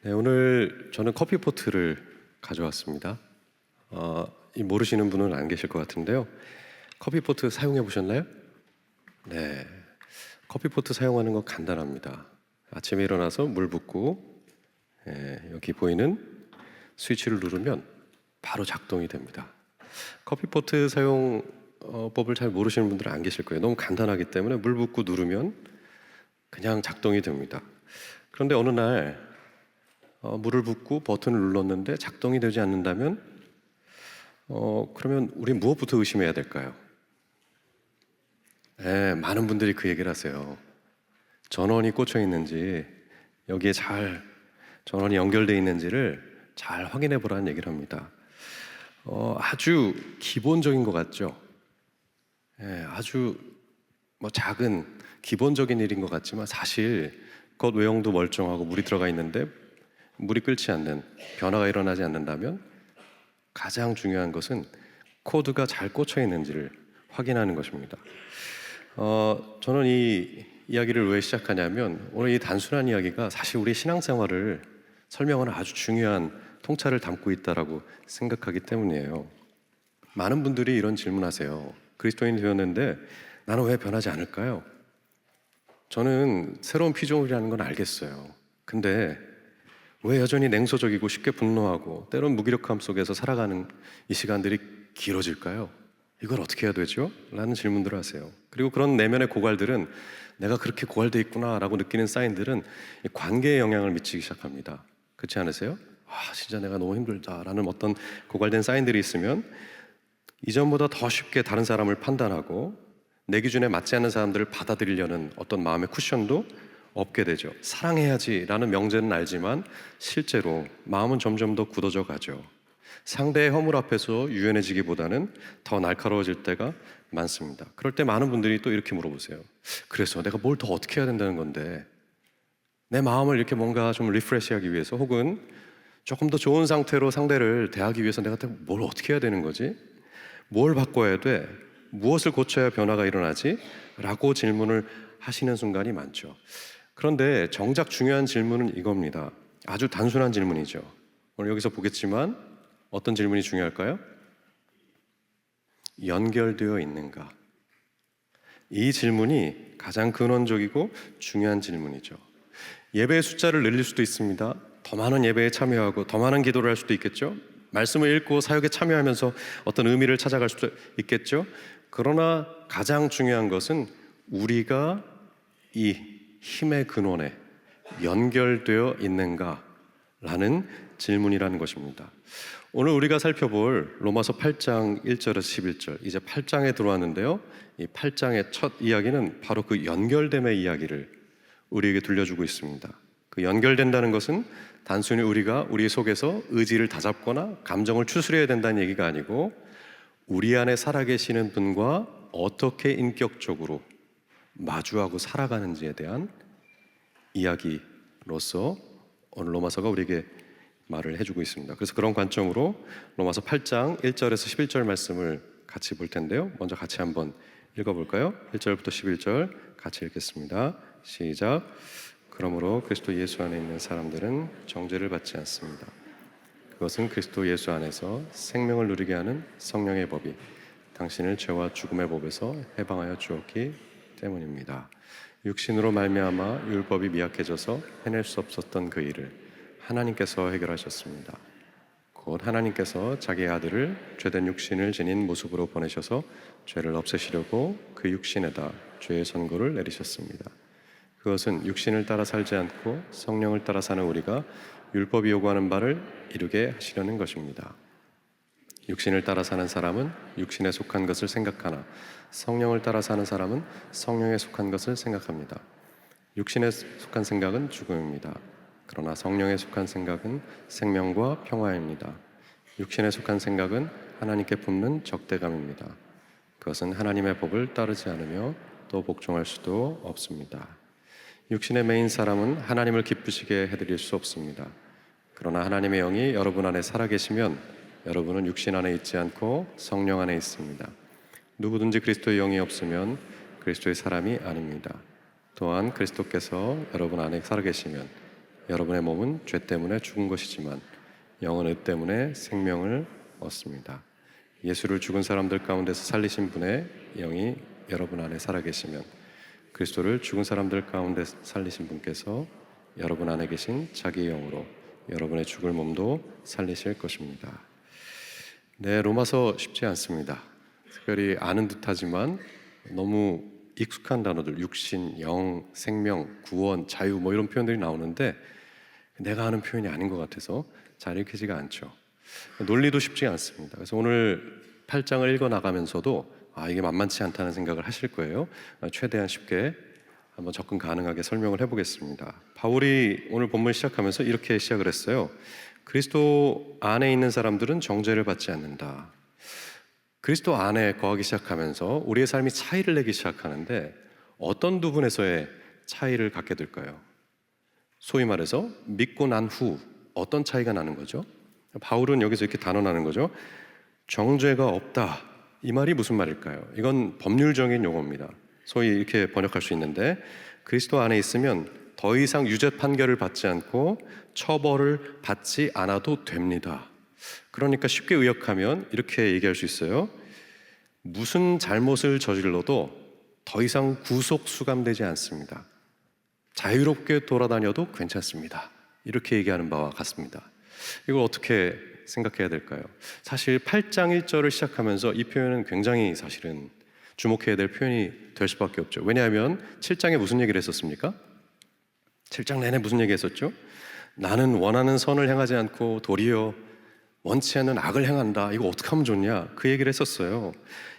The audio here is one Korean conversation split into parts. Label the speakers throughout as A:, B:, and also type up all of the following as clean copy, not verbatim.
A: 네, 오늘 저는 커피포트를 가져왔습니다. 모르시는 분은 안 계실 것 같은데요. 커피포트 사용해 보셨나요? 네, 커피포트 사용하는 거 간단합니다. 아침에 일어나서 물 붓고 여기 보이는 스위치를 누르면 바로 작동이 됩니다. 커피포트 사용 법을 잘 모르시는 분들은 안 계실 거예요. 너무 간단하기 때문에 물 붓고 누르면 그냥 작동이 됩니다. 그런데 어느 날 물을 붓고 버튼을 눌렀는데 작동이 되지 않는다면 그러면 우리 무엇부터 의심해야 될까요? 네, 많은 분들이 그 얘기를 하세요. 전원이 꽂혀 있는지 여기에 잘 전원이 연결되어 있는지를 잘 확인해 보라는 얘기를 합니다. 아주 기본적인 것 같죠? 아주 작은 기본적인 일인 것 같지만 사실 겉 외형도 멀쩡하고 물이 들어가 있는데 물이 끓지 않는, 변화가 일어나지 않는다면 가장 중요한 것은 코드가 잘 꽂혀 있는지를 확인하는 것입니다. 저는 이 이야기를 왜 시작하냐면 오늘 이 단순한 이야기가 사실 우리 신앙생활을 설명하는 아주 중요한 통찰을 담고 있다라고 생각하기 때문이에요. 많은 분들이 이런 질문하세요. 그리스도인이 되었는데 나는 왜 변하지 않을까요? 저는 새로운 피조물이라는 건 알겠어요. 근데 왜 여전히 냉소적이고 쉽게 분노하고 때론 무기력함 속에서 살아가는 이 시간들이 길어질까요? 이걸 어떻게 해야 되죠? 라는 질문들을 하세요. 그리고 그런 내면의 고갈들은 내가 그렇게 고갈되어 있구나 라고 느끼는 사인들은 관계에 영향을 미치기 시작합니다. 그렇지 않으세요? 진짜 내가 너무 힘들다 라는 어떤 고갈된 사인들이 있으면 이전보다 더 쉽게 다른 사람을 판단하고 내 기준에 맞지 않는 사람들을 받아들이려는 어떤 마음의 쿠션도 없게 되죠. 사랑해야지 라는 명제는 알지만 실제로 마음은 점점 더 굳어져 가죠. 상대의 허물 앞에서 유연해지기보다는 더 날카로워질 때가 많습니다. 그럴 때 많은 분들이 또 이렇게 물어보세요. 그래서 내가 뭘 더 어떻게 해야 된다는 건데, 내 마음을 이렇게 뭔가 좀 리프레시하기 위해서 혹은 조금 더 좋은 상태로 상대를 대하기 위해서 내가 뭘 어떻게 해야 되는 거지? 뭘 바꿔야 돼? 무엇을 고쳐야 변화가 일어나지? 라고 질문을 하시는 순간이 많죠. 그런데 정작 중요한 질문은 이겁니다. 아주 단순한 질문이죠. 오늘 여기서 보겠지만 어떤 질문이 중요할까요? 연결되어 있는가? 이 질문이 가장 근원적이고 중요한 질문이죠. 예배의 숫자를 늘릴 수도 있습니다. 더 많은 예배에 참여하고 더 많은 기도를 할 수도 있겠죠. 말씀을 읽고 사역에 참여하면서 어떤 의미를 찾아갈 수도 있겠죠. 그러나 가장 중요한 것은 우리가 이 힘의 근원에 연결되어 있는가라는 질문이라는 것입니다. 오늘 우리가 살펴볼 로마서 8장 1절에서 11절, 이제 8장에 들어왔는데요. 이 8장의 첫 이야기는 바로 그 연결됨의 이야기를 우리에게 들려주고 있습니다. 그 연결된다는 것은 단순히 우리가 우리 속에서 의지를 다잡거나 감정을 추스려야 된다는 얘기가 아니고 우리 안에 살아계시는 분과 어떻게 인격적으로 마주하고 살아가는지에 대한 이야기로서 오늘 로마서가 우리에게 말을 해주고 있습니다. 그래서 그런 관점으로 로마서 8장 1절에서 11절 말씀을 같이 볼 텐데요. 먼저 같이 한번 읽어볼까요? 1절부터 11절 같이 읽겠습니다. 시작. 그러므로 그리스도 예수 안에 있는 사람들은 정죄를 받지 않습니다. 그것은 그리스도 예수 안에서 생명을 누리게 하는 성령의 법이 당신을 죄와 죽음의 법에서 해방하여 주었기 때문입니다. 육신으로 말미암아 율법이 미약해져서 해낼 수 없었던 그 일을 하나님께서 해결하셨습니다. 곧 하나님께서 자기의 아들을 죄된 육신을 지닌 모습으로 보내셔서 죄를 없애시려고 그 육신에다 죄의 선고를 내리셨습니다. 그것은 육신을 따라 살지 않고 성령을 따라 사는 우리가 율법이 요구하는 바를 이루게 하시려는 것입니다. 육신을 따라 사는 사람은 육신에 속한 것을 생각하나 성령을 따라 사는 사람은 성령에 속한 것을 생각합니다. 육신에 속한 생각은 죽음입니다. 그러나 성령에 속한 생각은 생명과 평화입니다. 육신에 속한 생각은 하나님께 품는 적대감입니다. 그것은 하나님의 법을 따르지 않으며 또 복종할 수도 없습니다. 육신의 매인 사람은 하나님을 기쁘시게 해드릴 수 없습니다. 그러나 하나님의 영이 여러분 안에 살아계시면 여러분은 육신 안에 있지 않고 성령 안에 있습니다. 누구든지 그리스도의 영이 없으면 그리스도의 사람이 아닙니다. 또한 그리스도께서 여러분 안에 살아계시면 여러분의 몸은 죄 때문에 죽은 것이지만 영은 의 때문에 생명을 얻습니다. 예수를 죽은 사람들 가운데서 살리신 분의 영이 여러분 안에 살아계시면 그리스도를 죽은 사람들 가운데 살리신 분께서 여러분 안에 계신 자기의 영으로 여러분의 죽을 몸도 살리실 것입니다. 네, 로마서 쉽지 않습니다. 특별히 아는 듯하지만 너무 익숙한 단어들, 육신, 영, 생명, 구원, 자유 뭐 이런 표현들이 나오는데 내가 아는 표현이 아닌 것 같아서 잘 읽히지가 않죠. 논리도 쉽지 않습니다. 그래서 오늘 8장을 읽어 나가면서도 이게 만만치 않다는 생각을 하실 거예요. 최대한 쉽게 한번 접근 가능하게 설명을 해보겠습니다. 바울이 오늘 본문 시작하면서 이렇게 시작을 했어요. 그리스도 안에 있는 사람들은 정죄를 받지 않는다. 그리스도 안에 거하기 시작하면서 우리의 삶이 차이를 내기 시작하는데 어떤 부분에서의 차이를 갖게 될까요? 소위 말해서 믿고 난 후 어떤 차이가 나는 거죠? 바울은 여기서 이렇게 단언하는 거죠. 정죄가 없다. 이 말이 무슨 말일까요? 이건 법률적인 용어입니다. 소위 이렇게 번역할 수 있는데 그리스도 안에 있으면 더 이상 유죄 판결을 받지 않고 처벌을 받지 않아도 됩니다. 그러니까 쉽게 의역하면 이렇게 얘기할 수 있어요. 무슨 잘못을 저질러도 더 이상 구속 수감되지 않습니다. 자유롭게 돌아다녀도 괜찮습니다. 이렇게 얘기하는 바와 같습니다. 이걸 어떻게 생각해야 될까요? 사실 8장 1절을 시작하면서 이 표현은 굉장히 사실은 주목해야 될 표현이 될 수밖에 없죠. 왜냐하면 7장에 무슨 얘기를 했었습니까? 7장 내내 무슨 얘기 했었죠? 나는 원하는 선을 행하지 않고 도리어 원치 않는 악을 행한다. 이거 어떻게 하면 좋냐? 그 얘기를 했었어요.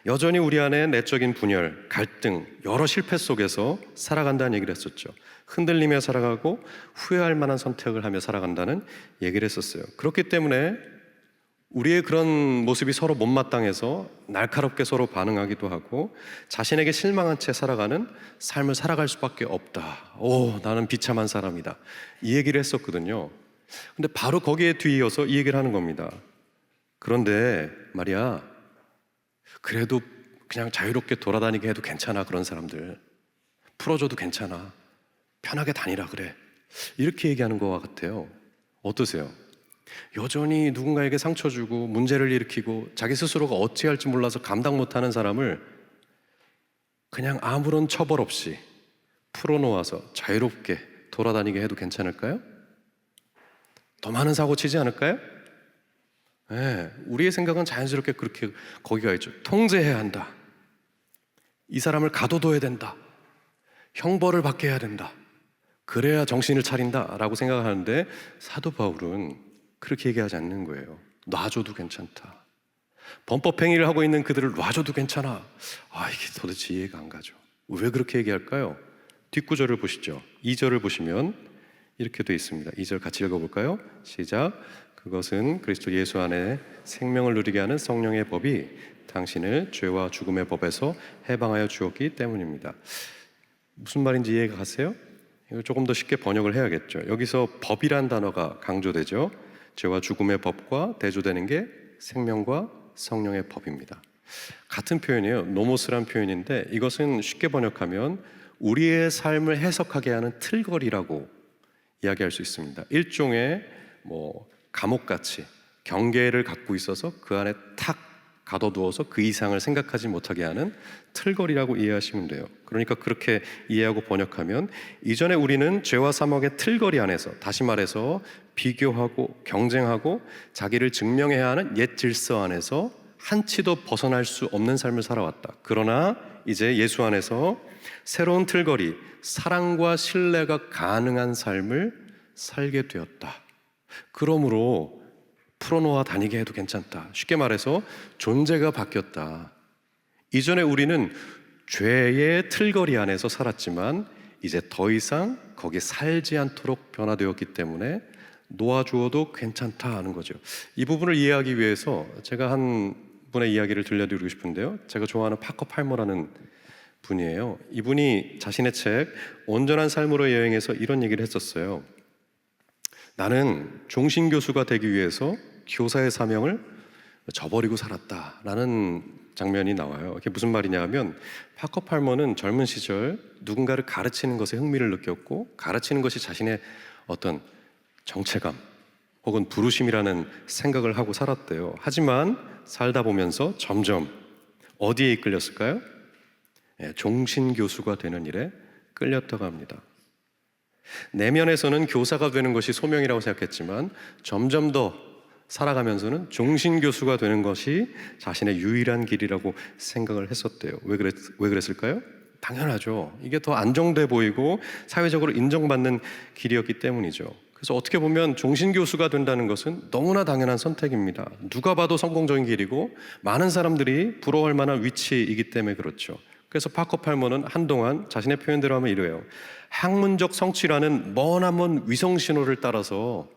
A: 여전히 우리 안에 내적인 분열, 갈등, 여러 실패 속에서 살아간다는 얘기를 했었죠. 흔들리며 살아가고 후회할 만한 선택을 하며 살아간다는 얘기를 했었어요. 그렇기 때문에 우리의 그런 모습이 서로 못마땅해서 날카롭게 서로 반응하기도 하고 자신에게 실망한 채 살아가는 삶을 살아갈 수밖에 없다. 나는 비참한 사람이다. 이 얘기를 했었거든요. 근데 바로 거기에 뒤이어서 이 얘기를 하는 겁니다. 그런데 말이야, 그래도 그냥 자유롭게 돌아다니게 해도 괜찮아. 그런 사람들 풀어줘도 괜찮아. 편하게 다니라 그래. 이렇게 얘기하는 것 같아요. 어떠세요? 여전히 누군가에게 상처 주고 문제를 일으키고 자기 스스로가 어찌할지 몰라서 감당 못하는 사람을 그냥 아무런 처벌 없이 풀어놓아서 자유롭게 돌아다니게 해도 괜찮을까요? 더 많은 사고 치지 않을까요? 네, 우리의 생각은 자연스럽게 그렇게 거기가 있죠. 통제해야 한다. 이 사람을 가둬둬야 된다. 형벌을 받게 해야 된다. 그래야 정신을 차린다 라고 생각하는데 사도 바울은 그렇게 얘기하지 않는 거예요. 놔줘도 괜찮다. 범법행위를 하고 있는 그들을 놔줘도 괜찮아. 이게 도대체 이해가 안 가죠. 왜 그렇게 얘기할까요? 뒷구절을 보시죠. 2절을 보시면 이렇게 되어 있습니다. 2절 같이 읽어볼까요? 시작. 그것은 그리스도 예수 안에 생명을 누리게 하는 성령의 법이 당신을 죄와 죽음의 법에서 해방하여 주었기 때문입니다. 무슨 말인지 이해가 가세요? 이걸 조금 더 쉽게 번역을 해야겠죠. 여기서 법이란 단어가 강조되죠. 죄와 죽음의 법과 대조되는 게 생명과 성령의 법입니다. 같은 표현이에요. 노모스란 표현인데 이것은 쉽게 번역하면 우리의 삶을 해석하게 하는 틀거리라고 이야기할 수 있습니다. 일종의 감옥같이 경계를 갖고 있어서 그 안에 탁 가둬두어서 그 이상을 생각하지 못하게 하는 틀거리라고 이해하시면 돼요. 그러니까 그렇게 이해하고 번역하면 이전에 우리는 죄와 사망의 틀거리 안에서, 다시 말해서 비교하고 경쟁하고 자기를 증명해야 하는 옛 질서 안에서 한치도 벗어날 수 없는 삶을 살아왔다. 그러나 이제 예수 안에서 새로운 틀거리, 사랑과 신뢰가 가능한 삶을 살게 되었다. 그러므로 풀어놓아 다니게 해도 괜찮다. 쉽게 말해서 존재가 바뀌었다. 이전에 우리는 죄의 틀거리 안에서 살았지만 이제 더 이상 거기에 살지 않도록 변화되었기 때문에 놓아주어도 괜찮다 하는 거죠. 이 부분을 이해하기 위해서 제가 한 분의 이야기를 들려드리고 싶은데요. 제가 좋아하는 파커 팔머라는 분이에요. 이분이 자신의 책 온전한 삶으로 여행에서 이런 얘기를 했었어요. 나는 종신교수가 되기 위해서 교사의 사명을 저버리고 살았다라는 장면이 나와요. 이게 무슨 말이냐 하면 파커 팔머는 젊은 시절 누군가를 가르치는 것에 흥미를 느꼈고 가르치는 것이 자신의 어떤 정체감 혹은 부르심이라는 생각을 하고 살았대요. 하지만 살다 보면서 점점 어디에 이끌렸을까요? 종신교수가 되는 일에 끌렸다고 합니다. 내면에서는 교사가 되는 것이 소명이라고 생각했지만 점점 더 살아가면서는 종신교수가 되는 것이 자신의 유일한 길이라고 생각을 했었대요. 왜 그랬을까요? 당연하죠. 이게 더 안정돼 보이고 사회적으로 인정받는 길이었기 때문이죠. 그래서 어떻게 보면 종신교수가 된다는 것은 너무나 당연한 선택입니다. 누가 봐도 성공적인 길이고 많은 사람들이 부러워할 만한 위치이기 때문에 그렇죠. 그래서 파커 팔머는 한동안 자신의 표현대로 하면 이래요. 학문적 성취라는 머나먼 위성 신호를 따라서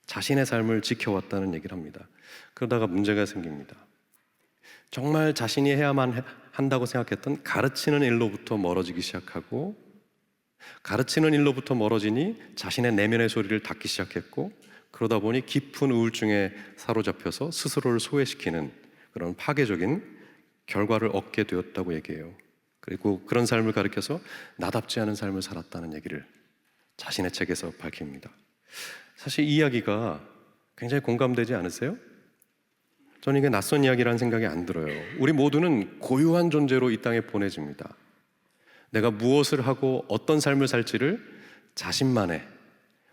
A: 자신의 삶을 지켜왔다는 얘기를 합니다. 그러다가 문제가 생깁니다. 정말 자신이 해야만 한다고 생각했던 가르치는 일로부터 멀어지기 시작하고, 가르치는 일로부터 멀어지니 자신의 내면의 소리를 닫기 시작했고, 그러다 보니 깊은 우울증에 사로잡혀서 스스로를 소외시키는 그런 파괴적인 결과를 얻게 되었다고 얘기해요. 그리고 그런 삶을 가리켜서 나답지 않은 삶을 살았다는 얘기를 자신의 책에서 밝힙니다. 사실 이 이야기가 굉장히 공감되지 않으세요? 저는 이게 낯선 이야기라는 생각이 안 들어요. 우리 모두는 고유한 존재로 이 땅에 보내집니다. 내가 무엇을 하고 어떤 삶을 살지를 자신만의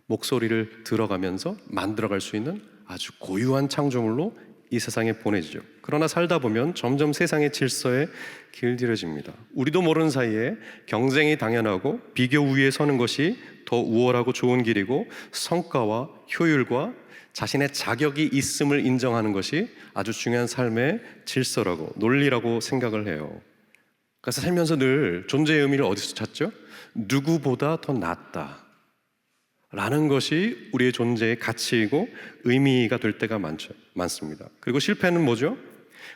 A: 목소리를 들어가면서 만들어갈 수 있는 아주 고유한 창조물로 이 세상에 보내지죠. 그러나 살다 보면 점점 세상의 질서에 길들여집니다. 우리도 모르는 사이에 경쟁이 당연하고 비교 우위에 서는 것이 더 우월하고 좋은 길이고, 성과와 효율과 자신의 자격이 있음을 인정하는 것이 아주 중요한 삶의 질서라고, 논리라고 생각을 해요. 그래서 살면서 늘 존재의 의미를 어디서 찾죠? 누구보다 더 낫다 라는 것이 우리의 존재의 가치이고 의미가 될 때가 많습니다. 그리고 실패는 뭐죠?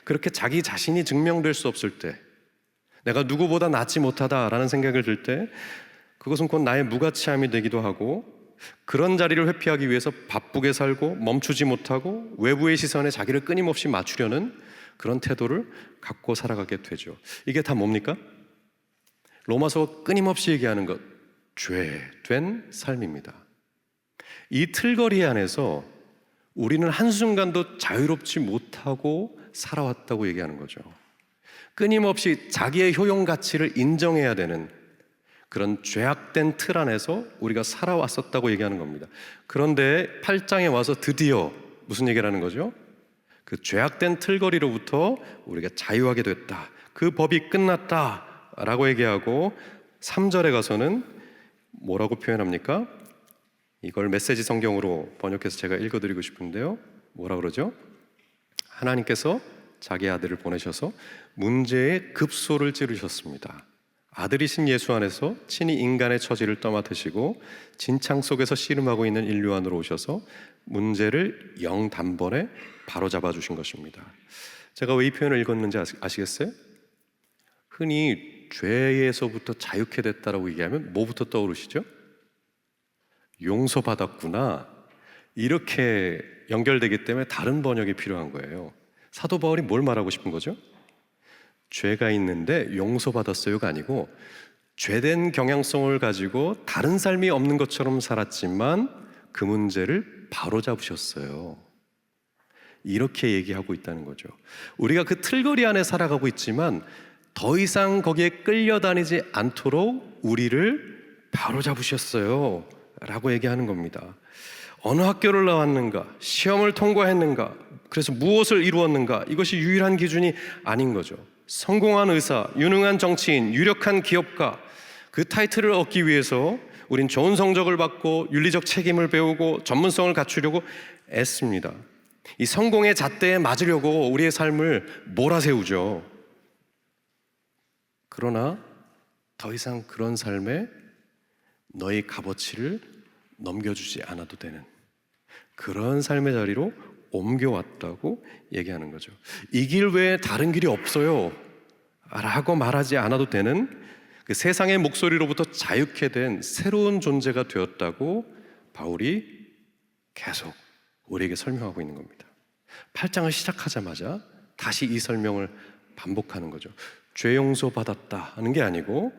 A: 그렇게 자기 자신이 증명될 수 없을 때, 내가 누구보다 낫지 못하다라는 생각을 들 때, 그것은 곧 나의 무가치함이 되기도 하고, 그런 자리를 회피하기 위해서 바쁘게 살고 멈추지 못하고 외부의 시선에 자기를 끊임없이 맞추려는 그런 태도를 갖고 살아가게 되죠. 이게 다 뭡니까? 로마서 끊임없이 얘기하는 것, 죄된 삶입니다. 이 틀거리 안에서 우리는 한순간도 자유롭지 못하고 살아왔다고 얘기하는 거죠. 끊임없이 자기의 효용 가치를 인정해야 되는 그런 죄악된 틀 안에서 우리가 살아왔었다고 얘기하는 겁니다. 그런데 8장에 와서 드디어 무슨 얘기를 하는 거죠? 그 죄악된 틀거리로부터 우리가 자유하게 됐다, 그 법이 끝났다 라고 얘기하고, 3절에 가서는 뭐라고 표현합니까? 이걸 메시지 성경으로 번역해서 제가 읽어드리고 싶은데요, 뭐라 그러죠? 하나님께서 자기 아들을 보내셔서 문제의 급소를 찌르셨습니다. 아들이신 예수 안에서 친히 인간의 처지를 떠맡으시고 진창 속에서 씨름하고 있는 인류 안으로 오셔서 문제를 영단번에 바로잡아 주신 것입니다. 제가 왜 이 표현을 읽었는지 아시겠어요? 흔히 죄에서부터 자유케 됐다라고 얘기하면 뭐부터 떠오르시죠? 용서받았구나, 이렇게 연결되기 때문에 다른 번역이 필요한 거예요. 사도 바울이 뭘 말하고 싶은 거죠? 죄가 있는데 용서받았어요가 아니고, 죄된 경향성을 가지고 다른 삶이 없는 것처럼 살았지만 그 문제를 바로잡으셨어요, 이렇게 얘기하고 있다는 거죠. 우리가 그 틀거리 안에 살아가고 있지만 더 이상 거기에 끌려다니지 않도록 우리를 바로잡으셨어요 라고 얘기하는 겁니다. 어느 학교를 나왔는가, 시험을 통과했는가, 그래서 무엇을 이루었는가, 이것이 유일한 기준이 아닌 거죠. 성공한 의사, 유능한 정치인, 유력한 기업가, 그 타이틀을 얻기 위해서 우린 좋은 성적을 받고 윤리적 책임을 배우고 전문성을 갖추려고 애씁니다. 이 성공의 잣대에 맞으려고 우리의 삶을 몰아세우죠. 그러나 더 이상 그런 삶에 너의 값어치를 넘겨주지 않아도 되는 그런 삶의 자리로 옮겨왔다고 얘기하는 거죠. 이 길 외에 다른 길이 없어요 라고 말하지 않아도 되는 그 세상의 목소리로부터 자유케 된 새로운 존재가 되었다고 바울이 계속 우리에게 설명하고 있는 겁니다. 8장을 시작하자마자 다시 이 설명을 반복하는 거죠. 죄 용서 받았다 하는 게 아니고,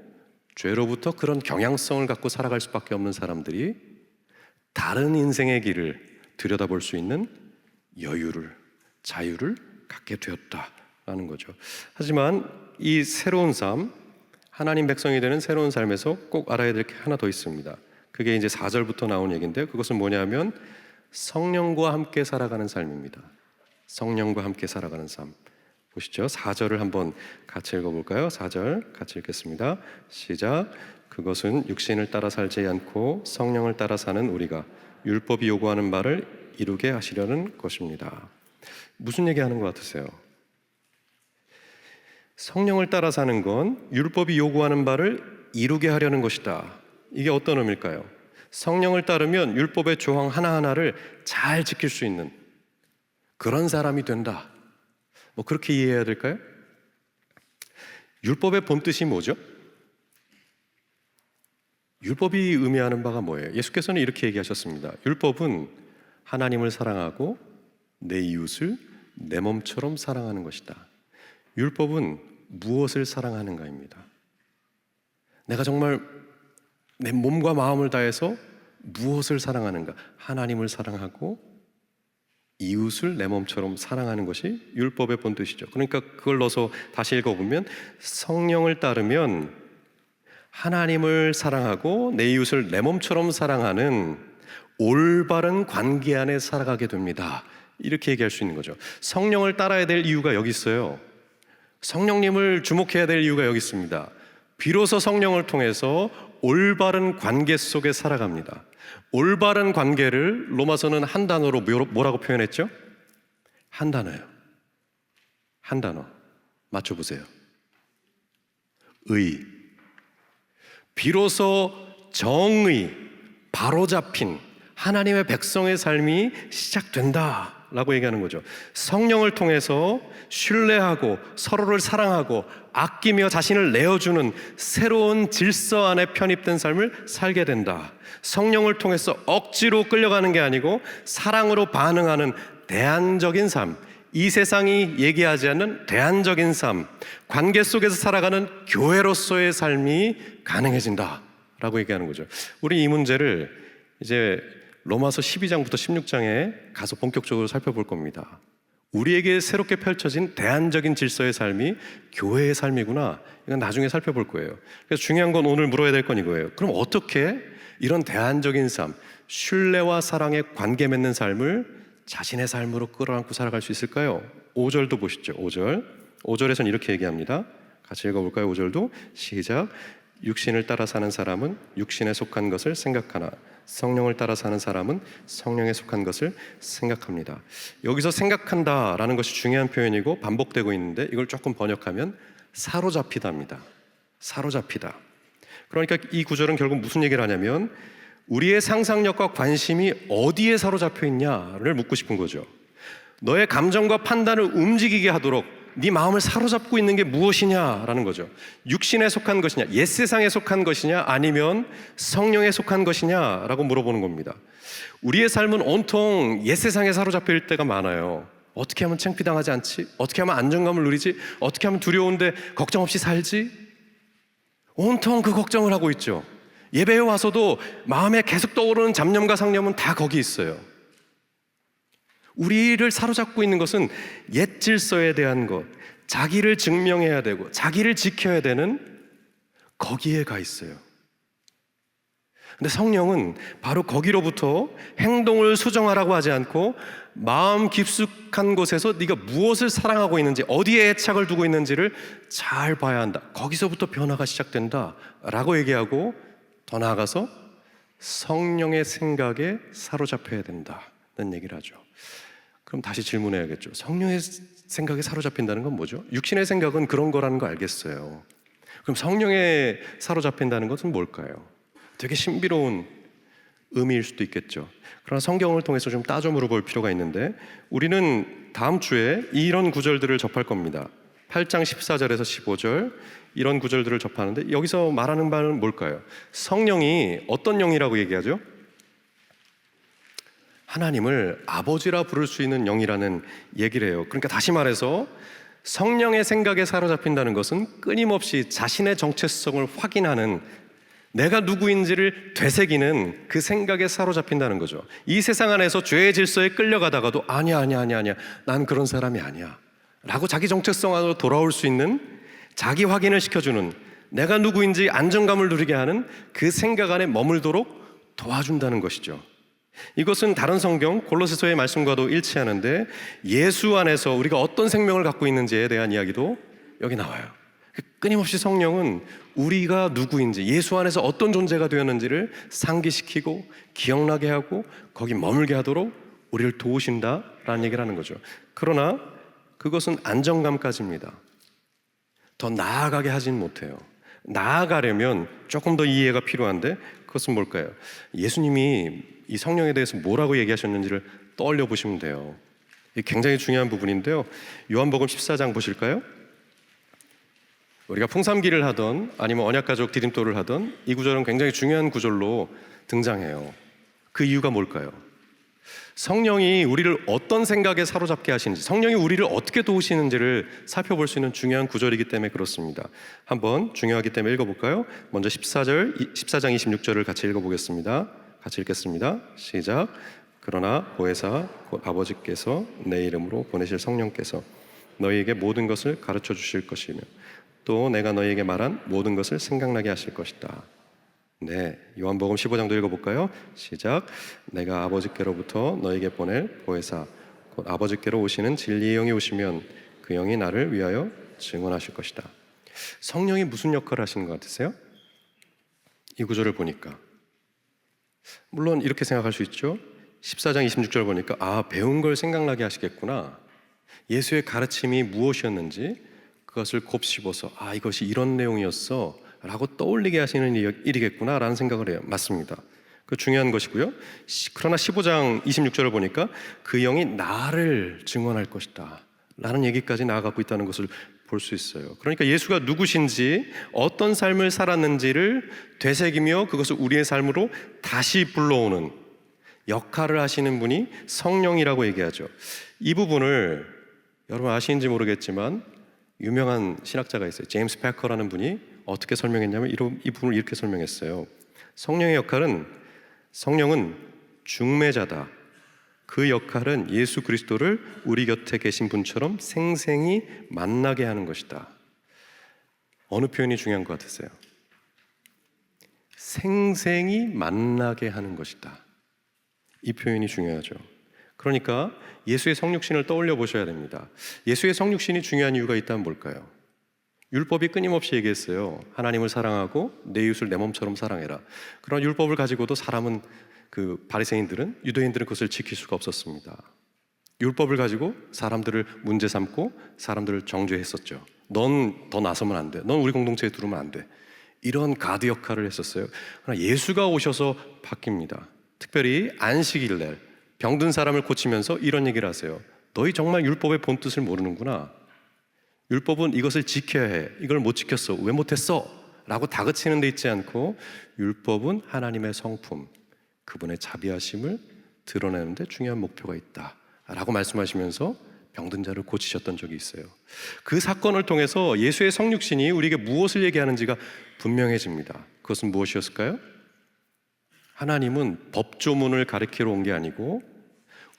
A: 죄로부터 그런 경향성을 갖고 살아갈 수밖에 없는 사람들이 다른 인생의 길을 들여다볼 수 있는 여유를, 자유를 갖게 되었다라는 거죠. 하지만 이 새로운 삶, 하나님 백성이 되는 새로운 삶에서 꼭 알아야 될 게 하나 더 있습니다. 그게 이제 4절부터 나온 얘기인데, 그것은 뭐냐면 성령과 함께 살아가는 삶입니다. 성령과 함께 살아가는 삶. 보시죠. 4절을 한번 같이 읽어볼까요? 4절 같이 읽겠습니다. 시작. 그것은 육신을 따라 살지 않고 성령을 따라 사는 우리가 율법이 요구하는 바를 이루게 하시려는 것입니다. 무슨 얘기하는 것 같으세요? 성령을 따라 사는 건 율법이 요구하는 바를 이루게 하려는 것이다. 이게 어떤 의미일까요? 성령을 따르면 율법의 조항 하나하나를 잘 지킬 수 있는 그런 사람이 된다. 뭐 그렇게 이해해야 될까요? 율법의 본뜻이 뭐죠? 율법이 의미하는 바가 뭐예요? 예수께서는 이렇게 얘기하셨습니다. 율법은 하나님을 사랑하고 내 이웃을 내 몸처럼 사랑하는 것이다. 율법은 무엇을 사랑하는가입니다. 내가 정말 내 몸과 마음을 다해서 무엇을 사랑하는가? 하나님을 사랑하고 이웃을 내 몸처럼 사랑하는 것이 율법의 본뜻이죠. 그러니까 그걸 넣어서 다시 읽어보면 성령을 따르면 하나님을 사랑하고 내 이웃을 내 몸처럼 사랑하는 올바른 관계 안에 살아가게 됩니다. 이렇게 얘기할 수 있는 거죠. 성령을 따라야 될 이유가 여기 있어요. 성령님을 주목해야 될 이유가 여기 있습니다. 비로소 성령을 통해서 올바른 관계 속에 살아갑니다. 올바른 관계를 로마서는 한 단어로 뭐라고 표현했죠? 한 단어요. 한 단어. 맞춰보세요. 의. 비로소 정의, 바로잡힌 하나님의 백성의 삶이 시작된다라고 얘기하는 거죠. 성령을 통해서 신뢰하고 서로를 사랑하고 아끼며 자신을 내어주는 새로운 질서 안에 편입된 삶을 살게 된다. 성령을 통해서 억지로 끌려가는 게 아니고 사랑으로 반응하는 대안적인 삶, 이 세상이 얘기하지 않는 대안적인 삶, 관계 속에서 살아가는 교회로서의 삶이 가능해진다라고 얘기하는 거죠. 우리 이 문제를 이제 로마서 12장부터 16장에 가서 본격적으로 살펴볼 겁니다. 우리에게 새롭게 펼쳐진 대안적인 질서의 삶이 교회의 삶이구나. 이건 나중에 살펴볼 거예요. 그래서 중요한 건 오늘 물어야 될 건 이거예요. 그럼 어떻게 이런 대안적인 삶, 신뢰와 사랑의 관계 맺는 삶을 자신의 삶으로 끌어안고 살아갈 수 있을까요? 5절도 보시죠. 5절에서는 이렇게 얘기합니다. 같이 읽어볼까요? 5절도 시작. 육신을 따라 사는 사람은 육신에 속한 것을 생각하나 성령을 따라 사는 사람은 성령에 속한 것을 생각합니다. 여기서 생각한다라는 것이 중요한 표현이고 반복되고 있는데 이걸 조금 번역하면 사로잡히다입니다. 사로잡히다. 그러니까 이 구절은 결국 무슨 얘기를 하냐면 우리의 상상력과 관심이 어디에 사로잡혀 있냐를 묻고 싶은 거죠. 너의 감정과 판단을 움직이게 하도록 네 마음을 사로잡고 있는 게 무엇이냐라는 거죠. 육신에 속한 것이냐, 옛세상에 속한 것이냐, 아니면 성령에 속한 것이냐라고 물어보는 겁니다. 우리의 삶은 온통 옛세상에 사로잡혀 있을 때가 많아요. 어떻게 하면 창피당하지 않지? 어떻게 하면 안정감을 누리지? 어떻게 하면 두려운데 걱정 없이 살지? 온통 그 걱정을 하고 있죠. 예배에 와서도 마음에 계속 떠오르는 잡념과 상념은 다 거기 있어요. 우리를 사로잡고 있는 것은 옛 질서에 대한 것, 자기를 증명해야 되고 자기를 지켜야 되는 거기에 가 있어요. 근데 성령은 바로 거기로부터 행동을 수정하라고 하지 않고 마음 깊숙한 곳에서 네가 무엇을 사랑하고 있는지, 어디에 애착을 두고 있는지를 잘 봐야 한다. 거기서부터 변화가 시작된다 라고 얘기하고 더 나아가서 성령의 생각에 사로잡혀야 된다는 얘기를 하죠. 그럼 다시 질문해야겠죠. 성령의 생각에 사로잡힌다는 건 뭐죠? 육신의 생각은 그런 거라는 거 알겠어요. 그럼 성령에 사로잡힌다는 것은 뭘까요? 되게 신비로운 의미일 수도 있겠죠. 그러나 성경을 통해서 좀 따져 물어볼 필요가 있는데 우리는 다음 주에 이런 구절들을 접할 겁니다. 8장 14절에서 15절 이런 구절들을 접하는데 여기서 말하는 바는 뭘까요? 성령이 어떤 영이라고 얘기하죠? 하나님을 아버지라 부를 수 있는 영이라는 얘기를 해요. 그러니까 다시 말해서 성령의 생각에 사로잡힌다는 것은 끊임없이 자신의 정체성을 확인하는 내가 누구인지를 되새기는 그 생각에 사로잡힌다는 거죠. 이 세상 안에서 죄의 질서에 끌려가다가도 아니야, 난 그런 사람이 아니야 라고 자기 정체성 안으로 돌아올 수 있는, 자기 확인을 시켜주는, 내가 누구인지 안정감을 누리게 하는 그 생각 안에 머물도록 도와준다는 것이죠. 이것은 다른 성경 골로새서의 말씀과도 일치하는데, 예수 안에서 우리가 어떤 생명을 갖고 있는지에 대한 이야기도 여기 나와요. 끊임없이 성령은 우리가 누구인지, 예수 안에서 어떤 존재가 되었는지를 상기시키고 기억나게 하고 거기 머물게 하도록 우리를 도우신다라는 얘기를 하는 거죠. 그러나 그것은 안정감까지입니다. 더 나아가게 하진 못해요. 나아가려면 조금 더 이해가 필요한데, 그것은 뭘까요? 예수님이 이 성령에 대해서 뭐라고 얘기하셨는지를 떠올려 보시면 돼요. 이게 굉장히 중요한 부분인데요. 요한복음 14장 보실까요? 우리가 풍삼기를 하던 아니면 언약가족 디딤돌을 하던 이 구절은 굉장히 중요한 구절로 등장해요. 그 이유가 뭘까요? 성령이 우리를 어떤 생각에 사로잡게 하시는지, 성령이 우리를 어떻게 도우시는지를 살펴볼 수 있는 중요한 구절이기 때문에 그렇습니다. 한번 중요하기 때문에 읽어볼까요? 먼저 14장 26절을 같이 읽어보겠습니다. 같이 읽겠습니다. 시작. 그러나 보혜사 곧 아버지께서 내 이름으로 보내실 성령께서 너희에게 모든 것을 가르쳐 주실 것이며 또 내가 너희에게 말한 모든 것을 생각나게 하실 것이다. 네, 요한복음 15장도 읽어볼까요? 시작. 내가 아버지께로부터 너희에게 보낼 보혜사 곧 아버지께로 오시는 진리의 영이 오시면 그 영이 나를 위하여 증언하실 것이다. 성령이 무슨 역할을 하시는 것 같으세요? 이 구절을 보니까 물론 이렇게 생각할 수 있죠. 14장 26절 보니까 배운 걸 생각나게 하시겠구나. 예수의 가르침이 무엇이었는지 그것을 곱씹어서 이것이 이런 내용이었어 라고 떠올리게 하시는 일이겠구나 라는 생각을 해요. 맞습니다. 그 중요한 것이고요. 그러나 15장 26절을 보니까 그 영이 나를 증언할 것이다 라는 얘기까지 나아가고 있다는 것을 볼 수 있어요. 그러니까 예수가 누구신지, 어떤 삶을 살았는지를 되새기며 그것을 우리의 삶으로 다시 불러오는 역할을 하시는 분이 성령이라고 얘기하죠. 이 부분을 여러분 아시는지 모르겠지만 유명한 신학자가 있어요. 제임스 패커라는 분이 어떻게 설명했냐면 이 부분을 이렇게 설명했어요. 성령은 중매자다. 그 역할은 예수 그리스도를 우리 곁에 계신 분처럼 생생히 만나게 하는 것이다. 어느 표현이 중요한 것 같으세요? 생생히 만나게 하는 것이다. 이 표현이 중요하죠. 그러니까 예수의 성육신을 떠올려 보셔야 됩니다. 예수의 성육신이 중요한 이유가 있다면 뭘까요? 율법이 끊임없이 얘기했어요. 하나님을 사랑하고 내 이웃을 내 몸처럼 사랑해라. 그런 율법을 가지고도 사람은, 바리새인들은, 유대인들은 그것을 지킬 수가 없었습니다. 율법을 가지고 사람들을 문제 삼고 사람들을 정죄했었죠. 넌 더 나서면 안 돼. 넌 우리 공동체에 들어오면 안 돼. 이런 가드 역할을 했었어요. 그러나 예수가 오셔서 바뀝니다. 특별히 안식일날 병든 사람을 고치면서 이런 얘기를 하세요. 너희 정말 율법의 본뜻을 모르는구나. 율법은 이것을 지켜야 해. 이걸 못 지켰어. 왜 못했어? 라고 다그치는 데 있지 않고 율법은 하나님의 성품, 그분의 자비하심을 드러내는 데 중요한 목표가 있다 라고 말씀하시면서 병든 자를 고치셨던 적이 있어요. 그 사건을 통해서 예수의 성육신이 우리에게 무엇을 얘기하는지가 분명해집니다. 그것은 무엇이었을까요? 하나님은 법조문을 가르치러 온 게 아니고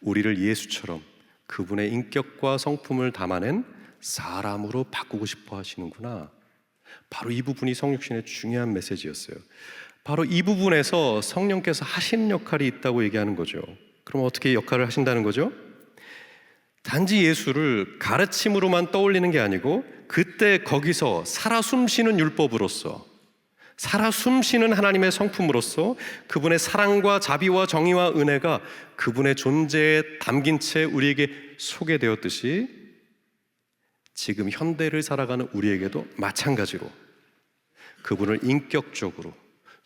A: 우리를 예수처럼 그분의 인격과 성품을 담아낸 사람으로 바꾸고 싶어 하시는구나. 바로 이 부분이 성육신의 중요한 메시지였어요. 바로 이 부분에서 성령께서 하시는 역할이 있다고 얘기하는 거죠. 그럼 어떻게 역할을 하신다는 거죠? 단지 예수를 가르침으로만 떠올리는 게 아니고 그때 거기서 살아 숨쉬는 율법으로서, 살아 숨쉬는 하나님의 성품으로서 그분의 사랑과 자비와 정의와 은혜가 그분의 존재에 담긴 채 우리에게 소개되었듯이 지금 현대를 살아가는 우리에게도 마찬가지로 그분을 인격적으로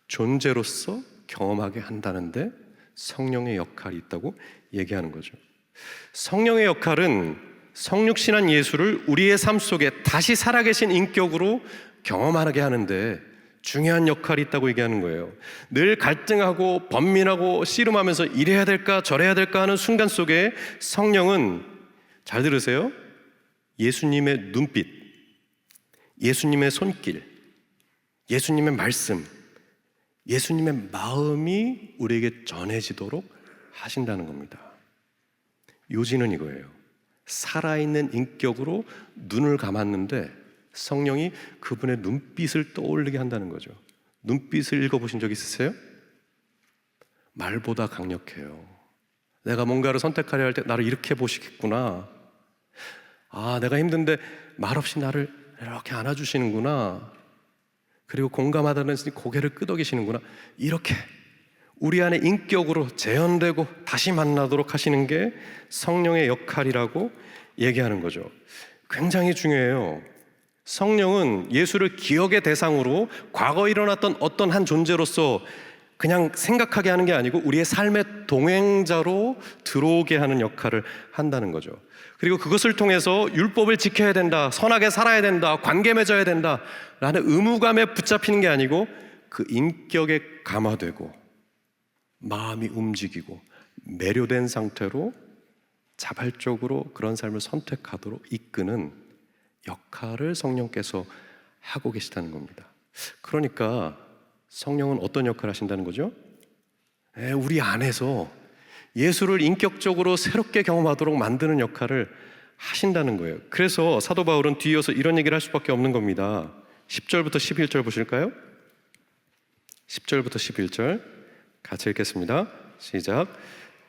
A: 존재로서 경험하게 한다는데 성령의 역할이 있다고 얘기하는 거죠. 성령의 역할은 성육신한 예수를 우리의 삶 속에 다시 살아계신 인격으로 경험하게 하는데 중요한 역할이 있다고 얘기하는 거예요. 늘 갈등하고 번민하고 씨름하면서 이래야 될까 저래야 될까 하는 순간 속에 성령은, 잘 들으세요, 예수님의 눈빛, 예수님의 손길, 예수님의 말씀, 예수님의 마음이 우리에게 전해지도록 하신다는 겁니다. 요지는 이거예요. 살아있는 인격으로 눈을 감았는데 성령이 그분의 눈빛을 떠올리게 한다는 거죠. 눈빛을 읽어보신 적 있으세요? 말보다 강력해요. 내가 뭔가를 선택하려 할 때 나를 이렇게 보시겠구나. 내가 힘든데 말없이 나를 이렇게 안아주시는구나. 그리고 공감하다는 고개를 끄덕이시는구나. 이렇게 우리 안에 인격으로 재현되고 다시 만나도록 하시는 게 성령의 역할이라고 얘기하는 거죠. 굉장히 중요해요. 성령은 예수를 기억의 대상으로 과거에 일어났던 어떤 한 존재로서 그냥 생각하게 하는 게 아니고 우리의 삶의 동행자로 들어오게 하는 역할을 한다는 거죠. 그리고 그것을 통해서 율법을 지켜야 된다, 선하게 살아야 된다, 관계 맺어야 된다 라는 의무감에 붙잡히는 게 아니고 그 인격에 감화되고 마음이 움직이고 매료된 상태로 자발적으로 그런 삶을 선택하도록 이끄는 역할을 성령께서 하고 계시다는 겁니다. 그러니까 성령은 어떤 역할을 하신다는 거죠? 우리 안에서 예수를 인격적으로 새롭게 경험하도록 만드는 역할을 하신다는 거예요. 그래서 사도 바울은 뒤이어서 이런 얘기를 할 수밖에 없는 겁니다. 10절부터 11절 보실까요? 10절부터 11절 같이 읽겠습니다. 시작.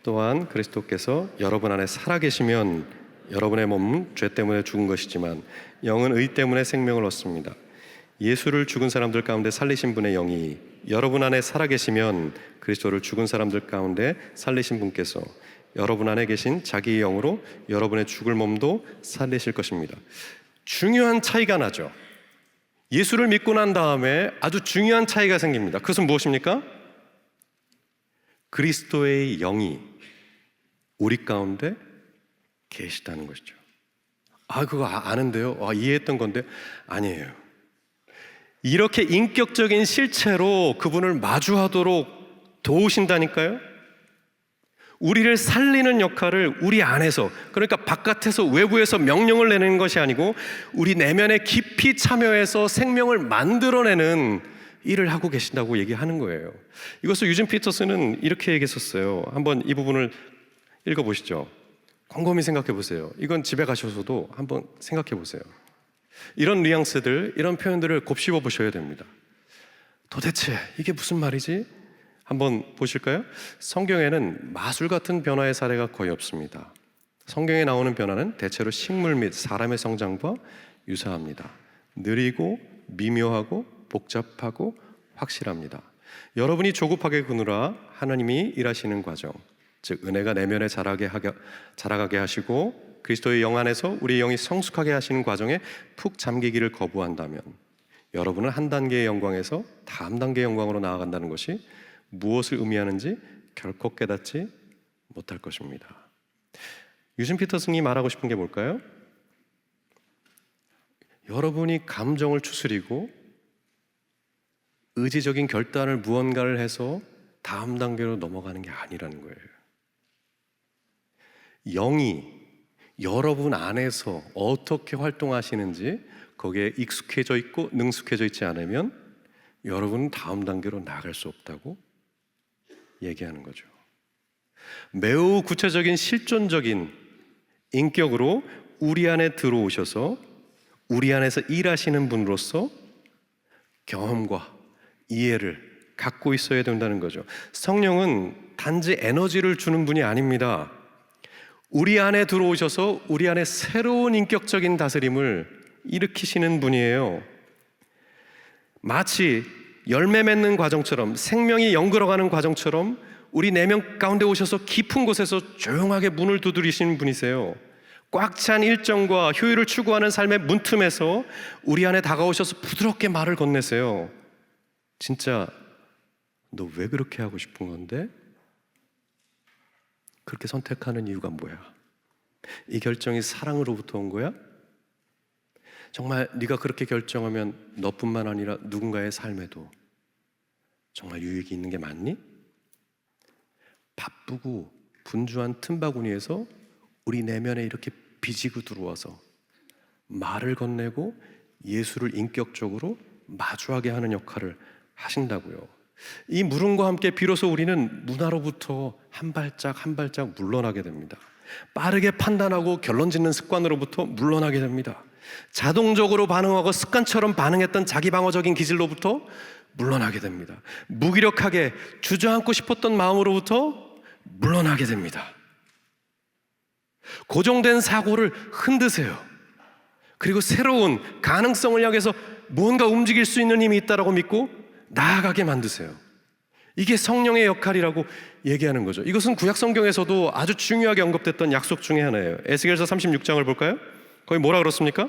A: 또한 그리스도께서 여러분 안에 살아계시면 여러분의 몸은 죄 때문에 죽은 것이지만 영은 의 때문에 생명을 얻습니다. 예수를 죽은 사람들 가운데 살리신 분의 영이 여러분 안에 살아계시면 그리스도를 죽은 사람들 가운데 살리신 분께서 여러분 안에 계신 자기의 영으로 여러분의 죽을 몸도 살리실 것입니다. 중요한 차이가 나죠. 예수를 믿고 난 다음에 아주 중요한 차이가 생깁니다. 그것은 무엇입니까? 그리스도의 영이 우리 가운데 계시다는 것이죠. 그거 아는데요? 이해했던 건데 아니에요. 이렇게 인격적인 실체로 그분을 마주하도록 도우신다니까요. 우리를 살리는 역할을 우리 안에서, 그러니까 바깥에서 외부에서 명령을 내는 것이 아니고 우리 내면에 깊이 참여해서 생명을 만들어내는 일을 하고 계신다고 얘기하는 거예요. 이것을 유진 피터스는 이렇게 얘기했었어요. 한번 이 부분을 읽어보시죠. 곰곰이 생각해 보세요. 이건 집에 가셔서도 한번 생각해 보세요. 이런 뉘앙스들, 이런 표현들을 곱씹어 보셔야 됩니다. 도대체 이게 무슨 말이지? 한번 보실까요? 성경에는 마술 같은 변화의 사례가 거의 없습니다. 성경에 나오는 변화는 대체로 식물 및 사람의 성장과 유사합니다. 느리고 미묘하고 복잡하고 확실합니다. 여러분이 조급하게 구느라 하나님이 일하시는 과정, 즉 은혜가 내면에 자라가게 하시고 그리스도의 영 안에서 우리의 영이 성숙하게 하시는 과정에 푹 잠기기를 거부한다면 여러분은 한 단계의 영광에서 다음 단계의 영광으로 나아간다는 것이 무엇을 의미하는지 결코 깨닫지 못할 것입니다. 유진 피터슨이 말하고 싶은 게 뭘까요? 여러분이 감정을 추스리고 의지적인 결단을 무언가를 해서 다음 단계로 넘어가는 게 아니라는 거예요. 영이 여러분 안에서 어떻게 활동하시는지 거기에 익숙해져 있고 능숙해져 있지 않으면 여러분은 다음 단계로 나아갈 수 없다고 얘기하는 거죠. 매우 구체적인 실존적인 인격으로 우리 안에 들어오셔서 우리 안에서 일하시는 분으로서 경험과 이해를 갖고 있어야 된다는 거죠. 성령은 단지 에너지를 주는 분이 아닙니다. 우리 안에 들어오셔서 우리 안에 새로운 인격적인 다스림을 일으키시는 분이에요. 마치 열매 맺는 과정처럼, 생명이 연결어가는 과정처럼 우리 내면 가운데 오셔서 깊은 곳에서 조용하게 문을 두드리시는 분이세요. 꽉 찬 일정과 효율을 추구하는 삶의 문틈에서 우리 안에 다가오셔서 부드럽게 말을 건네세요. 진짜 너 왜 그렇게 하고 싶은 건데? 그렇게 선택하는 이유가 뭐야? 이 결정이 사랑으로부터 온 거야? 정말 네가 그렇게 결정하면 너뿐만 아니라 누군가의 삶에도 정말 유익이 있는 게 맞니? 바쁘고 분주한 틈바구니에서 우리 내면에 이렇게 비지고 들어와서 말을 건네고 예수를 인격적으로 마주하게 하는 역할을 하신다고요. 이 물음과 함께 비로소 우리는 문화로부터 한 발짝 한 발짝 물러나게 됩니다. 빠르게 판단하고 결론 짓는 습관으로부터 물러나게 됩니다. 자동적으로 반응하고 습관처럼 반응했던 자기 방어적인 기질로부터 물러나게 됩니다. 무기력하게 주저앉고 싶었던 마음으로부터 물러나게 됩니다. 고정된 사고를 흔드세요. 그리고 새로운 가능성을 향해서 뭔가 움직일 수 있는 힘이 있다고 믿고 나아가게 만드세요. 이게 성령의 역할이라고 얘기하는 거죠. 이것은 구약 성경에서도 아주 중요하게 언급됐던 약속 중에 하나예요. 에스겔서 36장을 볼까요? 거기 뭐라 그렇습니까?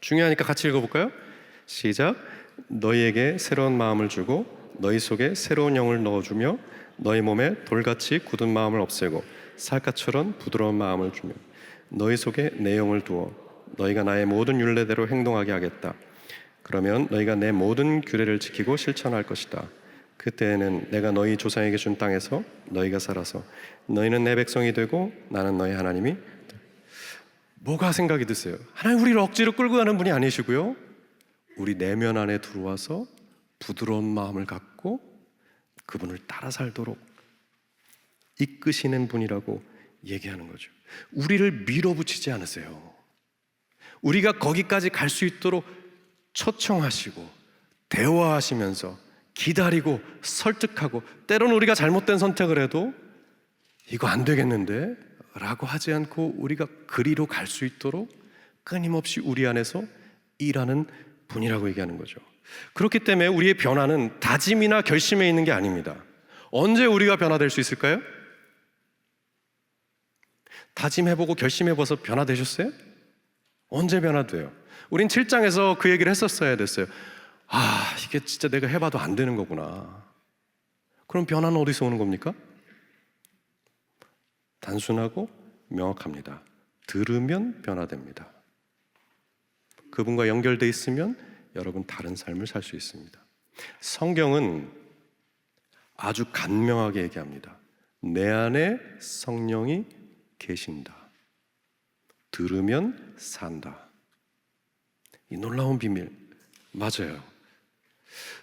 A: 중요하니까 같이 읽어볼까요? 시작. 너희에게 새로운 마음을 주고 너희 속에 새로운 영을 넣어주며 너희 몸에 돌같이 굳은 마음을 없애고 살갗처럼 부드러운 마음을 주며 너희 속에 내 영을 두어 너희가 나의 모든 율례대로 행동하게 하겠다. 그러면 너희가 내 모든 규례를 지키고 실천할 것이다. 그때에는 내가 너희 조상에게 준 땅에서 너희가 살아서 너희는 내 백성이 되고 나는 너희 하나님이. 뭐가 생각이 드세요? 하나님 우리를 억지로 끌고 가는 분이 아니시고요, 우리 내면 안에 들어와서 부드러운 마음을 갖고 그분을 따라 살도록 이끄시는 분이라고 얘기하는 거죠. 우리를 밀어붙이지 않으세요. 우리가 거기까지 갈 수 있도록 초청하시고 대화하시면서 기다리고 설득하고, 때로는 우리가 잘못된 선택을 해도 이거 안 되겠는데 라고 하지 않고 우리가 그리로 갈 수 있도록 끊임없이 우리 안에서 일하는 분이라고 얘기하는 거죠. 그렇기 때문에 우리의 변화는 다짐이나 결심에 있는 게 아닙니다. 언제 우리가 변화될 수 있을까요? 다짐해보고 결심해봐서 변화되셨어요? 언제 변화돼요? 우린 7장에서 그 얘기를 했었어야 됐어요. 아, 이게 진짜 내가 해봐도 안 되는 거구나. 그럼 변화는 어디서 오는 겁니까? 단순하고 명확합니다. 들으면 변화됩니다. 그분과 연결돼 있으면 여러분 다른 삶을 살 수 있습니다. 성경은 아주 간명하게 얘기합니다. 내 안에 성령이 계신다. 들으면 산다. 이 놀라운 비밀 맞아요.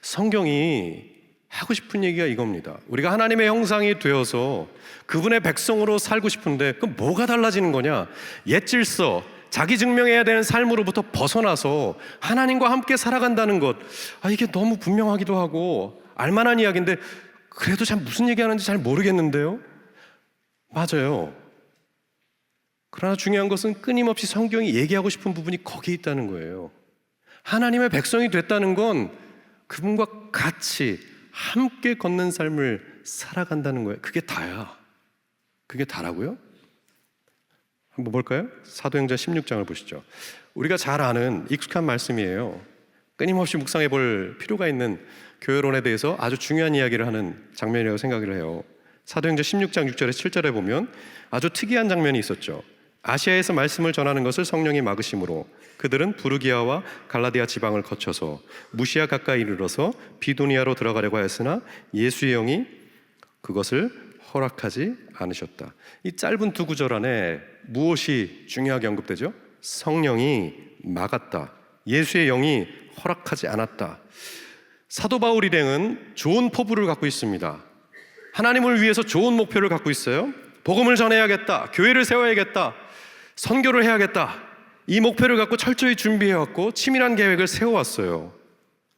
A: 성경이 하고 싶은 얘기가 이겁니다. 우리가 하나님의 형상이 되어서 그분의 백성으로 살고 싶은데 그럼 뭐가 달라지는 거냐? 옛 질서, 자기 증명해야 되는 삶으로부터 벗어나서 하나님과 함께 살아간다는 것, 이게 너무 분명하기도 하고 알만한 이야기인데 그래도 참 무슨 얘기하는지 잘 모르겠는데요? 맞아요. 그러나 중요한 것은 끊임없이 성경이 얘기하고 싶은 부분이 거기에 있다는 거예요. 하나님의 백성이 됐다는 건 그분과 같이 함께 걷는 삶을 살아간다는 거예요. 그게 다야. 그게 다라고요? 한번 볼까요? 사도행전 16장을 보시죠. 우리가 잘 아는 익숙한 말씀이에요. 끊임없이 묵상해 볼 필요가 있는 교회론에 대해서 아주 중요한 이야기를 하는 장면이라고 생각을 해요. 사도행전 16장 6절에 7절에 보면 아주 특이한 장면이 있었죠. 아시아에서 말씀을 전하는 것을 성령이 막으심으로 그들은 부르기아와 갈라디아 지방을 거쳐서 무시아 가까이 이르러서 비도니아로 들어가려고 하였으나 예수의 영이 그것을 허락하지 않으셨다. 이 짧은 두 구절 안에 무엇이 중요하게 언급되죠? 성령이 막았다. 예수의 영이 허락하지 않았다. 사도 바울 일행은 좋은 포부를 갖고 있습니다. 하나님을 위해서 좋은 목표를 갖고 있어요. 복음을 전해야겠다. 교회를 세워야겠다. 선교를 해야겠다. 이 목표를 갖고 철저히 준비해왔고 치밀한 계획을 세워왔어요.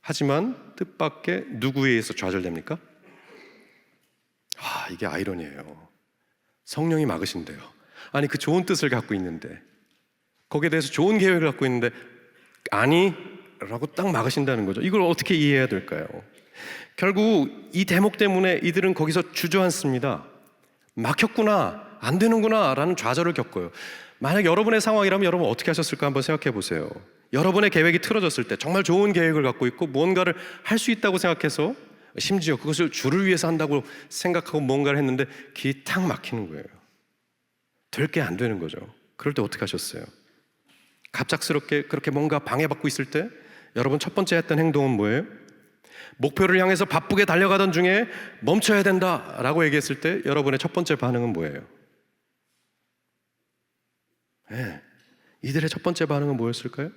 A: 하지만 뜻밖의 누구에 의해서 좌절됩니까? 이게 아이러니예요. 성령이 막으신대요. 아니 그 좋은 뜻을 갖고 있는데, 거기에 대해서 좋은 계획을 갖고 있는데 아니 라고 딱 막으신다는 거죠. 이걸 어떻게 이해해야 될까요? 결국 이 대목 때문에 이들은 거기서 주저앉습니다. 막혔구나, 안 되는구나 라는 좌절을 겪어요. 만약 여러분의 상황이라면 여러분 어떻게 하셨을까 한번 생각해 보세요. 여러분의 계획이 틀어졌을 때, 정말 좋은 계획을 갖고 있고 뭔가를 할 수 있다고 생각해서, 심지어 그것을 주를 위해서 한다고 생각하고 뭔가를 했는데 길이 탁 막히는 거예요. 될 게 안 되는 거죠. 그럴 때 어떻게 하셨어요? 갑작스럽게 그렇게 뭔가 방해받고 있을 때 여러분 첫 번째 했던 행동은 뭐예요? 목표를 향해서 바쁘게 달려가던 중에 멈춰야 된다라고 얘기했을 때 여러분의 첫 번째 반응은 뭐예요? 이들의 첫 번째 반응은 뭐였을까요?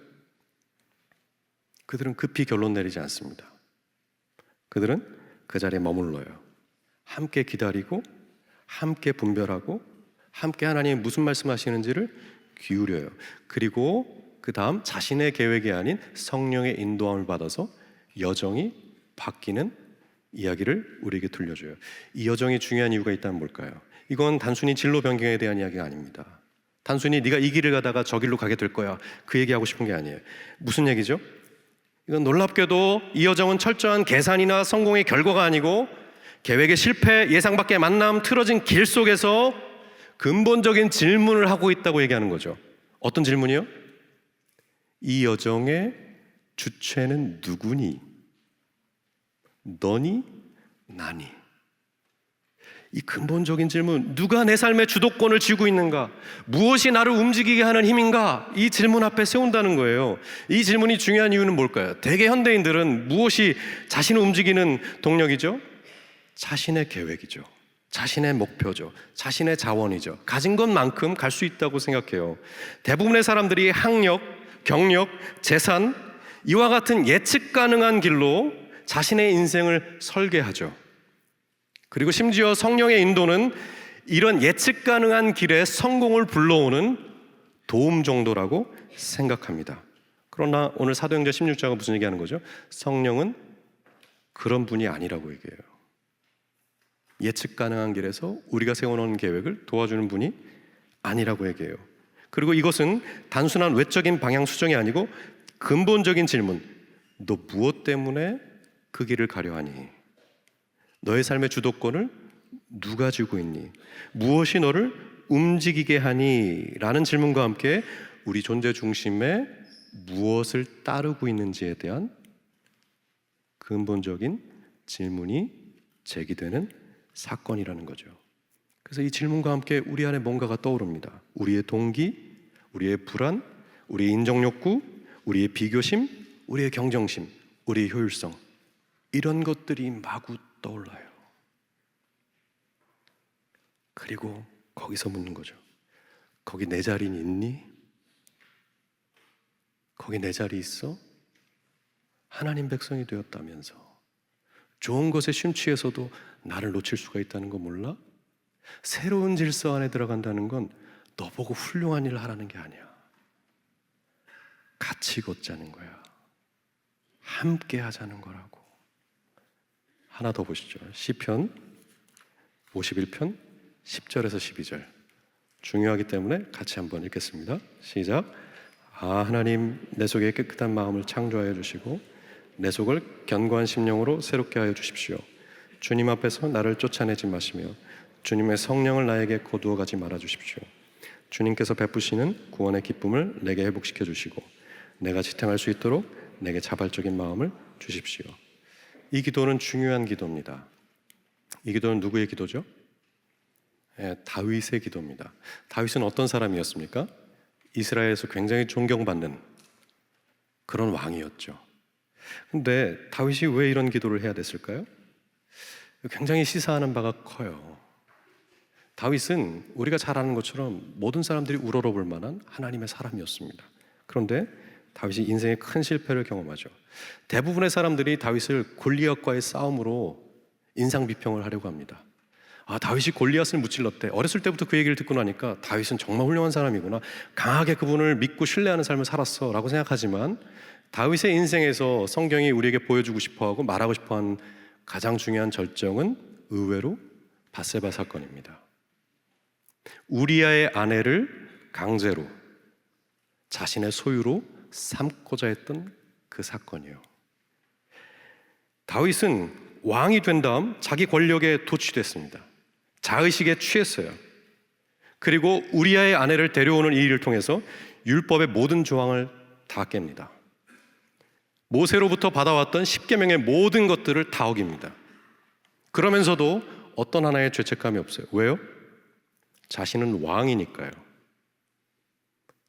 A: 그들은 급히 결론 내리지 않습니다. 그들은 그 자리에 머물러요. 함께 기다리고 함께 분별하고 함께 하나님이 무슨 말씀하시는지를 기울여요. 그리고 그 다음 자신의 계획이 아닌 성령의 인도함을 받아서 여정이 바뀌는 이야기를 우리에게 들려줘요. 이 여정이 중요한 이유가 있다면 뭘까요? 이건 단순히 진로 변경에 대한 이야기가 아닙니다. 단순히 네가 이 길을 가다가 저 길로 가게 될 거야, 그 얘기하고 싶은 게 아니에요. 무슨 얘기죠? 이건 놀랍게도 이 여정은 철저한 계산이나 성공의 결과가 아니고 계획의 실패, 예상 밖의 만남, 틀어진 길 속에서 근본적인 질문을 하고 있다고 얘기하는 거죠. 어떤 질문이요? 이 여정의 주체는 누구니? 너니? 나니? 이 근본적인 질문, 누가 내 삶의 주도권을 쥐고 있는가? 무엇이 나를 움직이게 하는 힘인가? 이 질문 앞에 세운다는 거예요. 이 질문이 중요한 이유는 뭘까요? 대개 현대인들은 무엇이 자신을 움직이는 동력이죠? 자신의 계획이죠. 자신의 목표죠. 자신의 자원이죠. 가진 것만큼 갈 수 있다고 생각해요. 대부분의 사람들이 학력, 경력, 재산, 이와 같은 예측 가능한 길로 자신의 인생을 설계하죠. 그리고 심지어 성령의 인도는 이런 예측 가능한 길에 성공을 불러오는 도움 정도라고 생각합니다. 그러나 오늘 사도행전 16장은 무슨 얘기하는 거죠? 성령은 그런 분이 아니라고 얘기해요. 예측 가능한 길에서 우리가 세워놓은 계획을 도와주는 분이 아니라고 얘기해요. 그리고 이것은 단순한 외적인 방향 수정이 아니고 근본적인 질문, 너 무엇 때문에 그 길을 가려 하니? 너의 삶의 주도권을 누가 쥐고 있니? 무엇이 너를 움직이게 하니? 라는 질문과 함께 우리 존재 중심에 무엇을 따르고 있는지에 대한 근본적인 질문이 제기되는 사건이라는 거죠. 그래서 이 질문과 함께 우리 안에 뭔가가 떠오릅니다. 우리의 동기, 우리의 불안, 우리의 인정욕구, 우리의 비교심, 우리의 경쟁심, 우리의 효율성, 이런 것들이 마구 떠올라요. 그리고 거기서 묻는 거죠. 거기 내 자리는 있니? 거기 내 자리 있어? 하나님 백성이 되었다면서 좋은 것에 심취해서도 나를 놓칠 수가 있다는 거 몰라? 새로운 질서 안에 들어간다는 건 너 보고 훌륭한 일을 하라는 게 아니야. 같이 걷자는 거야. 함께 하자는 거라고. 하나 더 보시죠. 시편 51편 10절에서 12절. 중요하기 때문에 같이 한번 읽겠습니다. 시작. 하나님, 내 속에 깨끗한 마음을 창조하여 주시고 내 속을 견고한 심령으로 새롭게 하여 주십시오. 주님 앞에서 나를 쫓아내지 마시며 주님의 성령을 나에게 거두어 가지 말아 주십시오. 주님께서 베푸시는 구원의 기쁨을 내게 회복시켜 주시고 내가 지탱할 수 있도록 내게 자발적인 마음을 주십시오. 이 기도는 중요한 기도입니다. 이 기도는 누구의 기도죠? 다윗의 기도입니다. 다윗은 어떤 사람이었습니까? 이스라엘에서 굉장히 존경받는 그런 왕이었죠. 근데 다윗이 왜 이런 기도를 해야 됐을까요? 굉장히 시사하는 바가 커요. 다윗은 우리가 잘 아는 것처럼 모든 사람들이 우러러볼 만한 하나님의 사람이었습니다. 그런데 다윗이 인생의 큰 실패를 경험하죠. 대부분의 사람들이 다윗을 골리앗과의 싸움으로 인상 비평을 하려고 합니다. 다윗이 골리앗을 무찔렀대. 어렸을 때부터 그 얘기를 듣고 나니까 다윗은 정말 훌륭한 사람이구나, 강하게 그분을 믿고 신뢰하는 삶을 살았어 라고 생각하지만 다윗의 인생에서 성경이 우리에게 보여주고 싶어하고 말하고 싶어하는 가장 중요한 절정은 의외로 밧세바 사건입니다. 우리아의 아내를 강제로 자신의 소유로 삼고자 했던 그 사건이에요. 다윗은 왕이 된 다음 자기 권력에 도취됐습니다. 자의식에 취했어요. 그리고 우리아의 아내를 데려오는 이 일을 통해서 율법의 모든 조항을 다 깹니다. 모세로부터 받아왔던 10계명의 모든 것들을 다 어깁니다. 그러면서도 어떤 하나의 죄책감이 없어요. 왜요? 자신은 왕이니까요.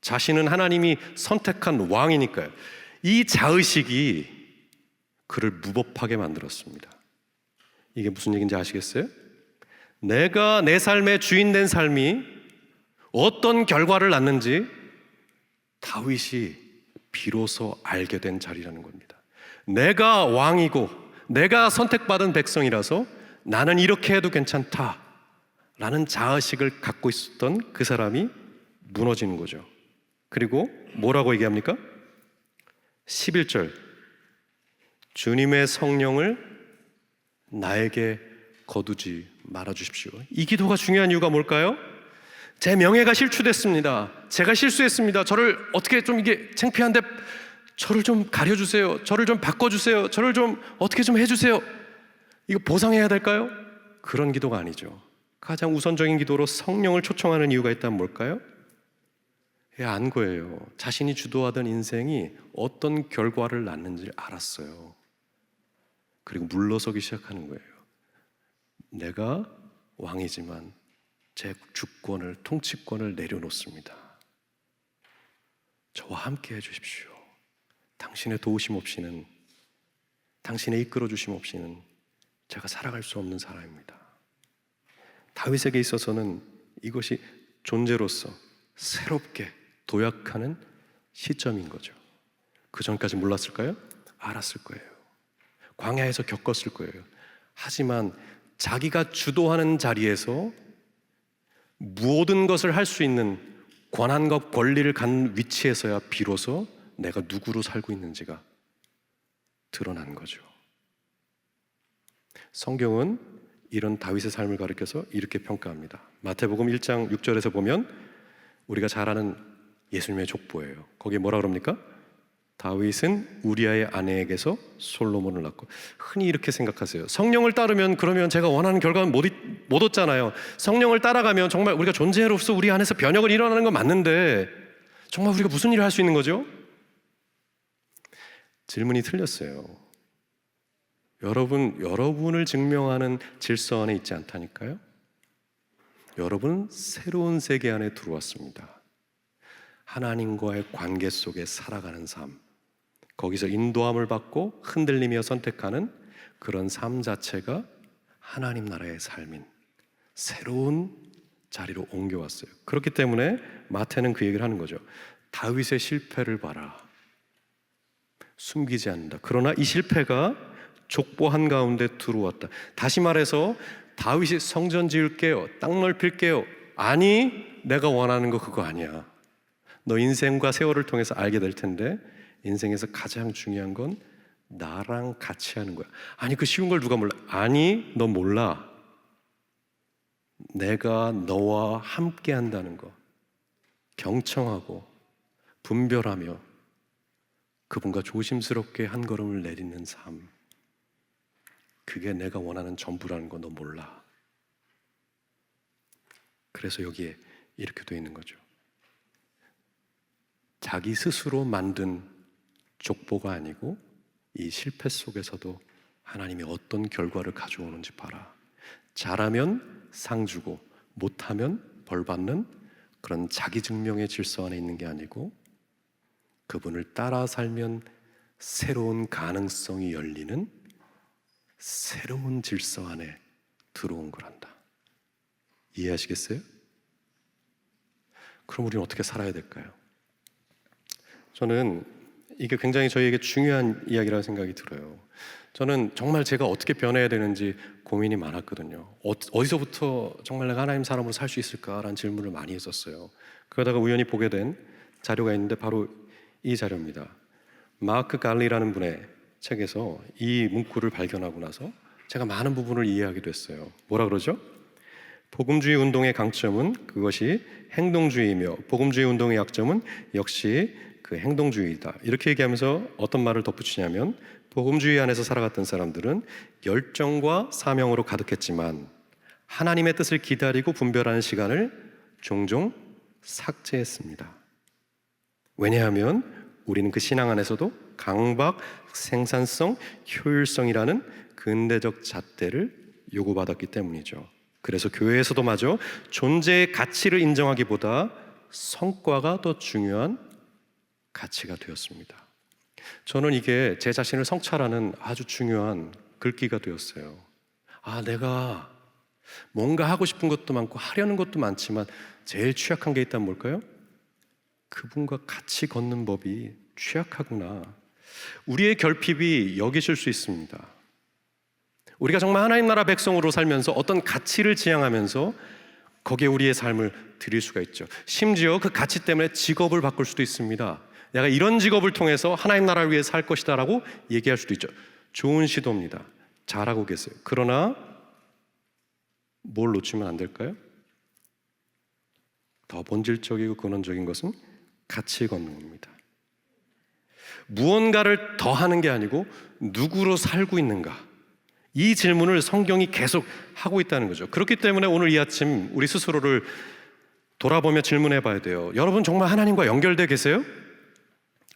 A: 자신은 하나님이 선택한 왕이니까요. 이 자의식이 그를 무법하게 만들었습니다. 이게 무슨 얘기인지 아시겠어요? 내가 내 삶의 주인 된 삶이 어떤 결과를 낳는지 다윗이 비로소 알게 된 자리라는 겁니다. 내가 왕이고 내가 선택받은 백성이라서 나는 이렇게 해도 괜찮다 라는 자아식을 갖고 있었던 그 사람이 무너지는 거죠. 그리고 뭐라고 얘기합니까? 11절, 주님의 성령을 나에게 거두지 말아주십시오. 이 기도가 중요한 이유가 뭘까요? 제 명예가 실추됐습니다. 제가 실수했습니다. 저를 어떻게 좀 이게 창피한데 저를 좀 가려주세요. 저를 좀 바꿔주세요. 저를 좀 어떻게 좀 해주세요. 이거 보상해야 될까요? 그런 기도가 아니죠. 가장 우선적인 기도로 성령을 초청하는 이유가 있다면 뭘까요? 안 거예요. 자신이 주도하던 인생이 어떤 결과를 낳는지 알았어요. 그리고 물러서기 시작하는 거예요. 내가 왕이지만 제 주권을, 통치권을 내려놓습니다. 저와 함께 해주십시오. 당신의 도우심 없이는, 당신의 이끌어 주심 없이는 제가 살아갈 수 없는 사람입니다. 다윗에게 있어서는 이것이 존재로서 새롭게 도약하는 시점인 거죠. 그 전까지 몰랐을까요? 알았을 거예요. 광야에서 겪었을 거예요. 하지만 자기가 주도하는 자리에서 모든 것을 할 수 있는 권한과 권리를 갖는 위치에서야 비로소 내가 누구로 살고 있는지가 드러난 거죠. 성경은 이런 다윗의 삶을 가리켜서 이렇게 평가합니다. 마태복음 1장 6절에서 보면 우리가 잘 아는 예수님의 족보예요. 거기에 뭐라 그럽니까? 다윗은 우리아의 아내에게서 솔로몬을 낳고. 흔히 이렇게 생각하세요. 성령을 따르면 그러면 제가 원하는 결과는 못 얻잖아요. 성령을 따라가면 정말 우리가 존재로서 우리 안에서 변혁을 일어나는 건 맞는데 정말 우리가 무슨 일을 할 수 있는 거죠? 질문이 틀렸어요. 여러분을 증명하는 질서 안에 있지 않다니까요? 여러분은 새로운 세계 안에 들어왔습니다. 하나님과의 관계 속에 살아가는 삶, 거기서 인도함을 받고 흔들리며 선택하는 그런 삶 자체가 하나님 나라의 삶인 새로운 자리로 옮겨왔어요. 그렇기 때문에 마태는 그 얘기를 하는 거죠. 다윗의 실패를 봐라. 숨기지 않는다. 그러나 이 실패가 족보 한가운데 들어왔다. 다시 말해서 다윗이 성전 지을게요, 땅 넓힐게요. 아니, 내가 원하는 거 그거 아니야. 너 인생과 세월을 통해서 알게 될 텐데 인생에서 가장 중요한 건 나랑 같이 하는 거야. 아니, 그 쉬운 걸 누가 몰라. 아니, 너 몰라. 내가 너와 함께 한다는 거, 경청하고 분별하며 그분과 조심스럽게 한 걸음을 내딛는 삶, 그게 내가 원하는 전부라는 거 너 몰라. 그래서 여기에 이렇게 돼 있는 거죠. 자기 스스로 만든 족보가 아니고 이 실패 속에서도 하나님이 어떤 결과를 가져오는지 봐라. 잘하면 상 주고 못하면 벌 받는 그런 자기 증명의 질서 안에 있는 게 아니고 그분을 따라 살면 새로운 가능성이 열리는 새로운 질서 안에 들어온 거란다. 이해하시겠어요? 그럼 우리는 어떻게 살아야 될까요? 저는 이게 굉장히 저희에게 중요한 이야기라는 생각이 들어요. 저는 정말 제가 어떻게 변해야 되는지 고민이 많았거든요. 어디서부터 정말 내가 하나님 사람으로 살 수 있을까라는 질문을 많이 했었어요. 그러다가 우연히 보게 된 자료가 있는데 바로 이 자료입니다. 마크 갈리라는 분의 책에서 이 문구를 발견하고 나서 제가 많은 부분을 이해하게 됐어요. 뭐라 그러죠? 복음주의 운동의 강점은 그것이 행동주의이며 복음주의 운동의 약점은 역시 그 행동주의이다. 이렇게 얘기하면서 어떤 말을 덧붙이냐면 복음주의 안에서 살아갔던 사람들은 열정과 사명으로 가득했지만 하나님의 뜻을 기다리고 분별하는 시간을 종종 삭제했습니다. 왜냐하면 우리는 그 신앙 안에서도 강박, 생산성, 효율성이라는 근대적 잣대를 요구받았기 때문이죠. 그래서 교회에서도 마저 존재의 가치를 인정하기보다 성과가 더 중요한 가치가 되었습니다. 저는 이게 제 자신을 성찰하는 아주 중요한 글귀가 되었어요. 내가 뭔가 하고 싶은 것도 많고 하려는 것도 많지만 제일 취약한 게 있다면 뭘까요? 그분과 같이 걷는 법이 취약하구나. 우리의 결핍이 여기실 수 있습니다. 우리가 정말 하나님 나라 백성으로 살면서 어떤 가치를 지향하면서 거기에 우리의 삶을 드릴 수가 있죠. 심지어 그 가치 때문에 직업을 바꿀 수도 있습니다. 내가 이런 직업을 통해서 하나님 나라를 위해 살 것이다 라고 얘기할 수도 있죠. 좋은 시도입니다. 잘하고 계세요. 그러나 뭘 놓치면 안 될까요? 더 본질적이고 근원적인 것은 가치 건너입니다. 무언가를 더 하는 게 아니고 누구로 살고 있는가, 이 질문을 성경이 계속 하고 있다는 거죠. 그렇기 때문에 오늘 이 아침 우리 스스로를 돌아보며 질문해 봐야 돼요. 여러분 정말 하나님과 연결돼 계세요?